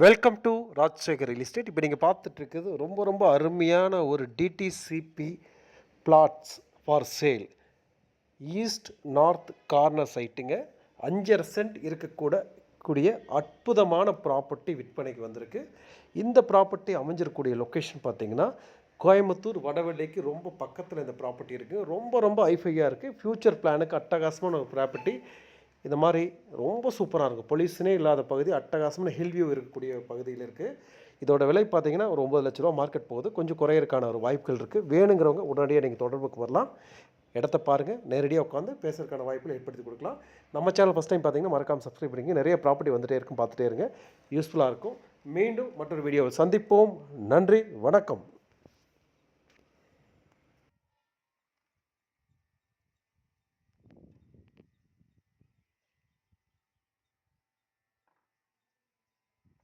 Welcome to Rajasekar real estate. இப்போ நீங்கள் பார்த்துட்ருக்குது ரொம்ப ரொம்ப அருமையான ஒரு DTCP plots for sale. East north corner சைட்டுங்க. 5.5 சென்ட் இருக்கக்கூடக்கூடிய அற்புதமான ப்ராப்பர்ட்டி விற்பனைக்கு வந்திருக்கு. இந்த ப்ராப்பர்ட்டி அமைஞ்சிருக்கக்கூடிய லொக்கேஷன் பார்த்தீங்கன்னா கோயம்புத்தூர் வடவெள்ளிக்கு ரொம்ப பக்கத்தில் இந்த ப்ராப்பர்ட்டி இருக்குது. ரொம்ப ரொம்ப ஐஃபையாக இருக்குது. ஃப்யூச்சர் பிளானுக்கு அட்டகாசமான ஒரு ப்ராப்பர்ட்டி. இந்த மாதிரி ரொம்ப சூப்பராக இருக்கும். பொல்யூஷனே இல்லாத பகுதி, அட்டகாசமான ஹில் வியூ இருக்கக்கூடிய பகுதியில் இருக்குது. இதோட விலை பார்த்தீங்கன்னா ஒரு 9 லட்ச ரூபா மார்க்கெட் போகுது. கொஞ்சம் குறையிறதுக்கான ஒரு வாய்ப்புகள் இருக்குது. வேணுங்கிறவங்க உடனடியாக நீங்கள் தொடர்புக்கு வரலாம். இடத்த பாருங்கள், நேரடியாக உட்காந்து பேசுறதுக்கான வாய்ப்புகள் ஏற்படுத்தி கொடுக்கலாம். நம்ம சேனல் ஃபஸ்ட் டைம் பார்த்தீங்கன்னா மறக்காமல் சப்ஸ்கிரைப் பண்ணிங்க. நிறைய ப்ராப்பர்ட்டி வந்துகிட்டே இருக்கும், பார்த்துட்டே இருங்க. யூஸ்ஃபுல்லாக இருக்கும். மீண்டும் மற்றொரு வீடியோவை சந்திப்போம். நன்றி, வணக்கம்.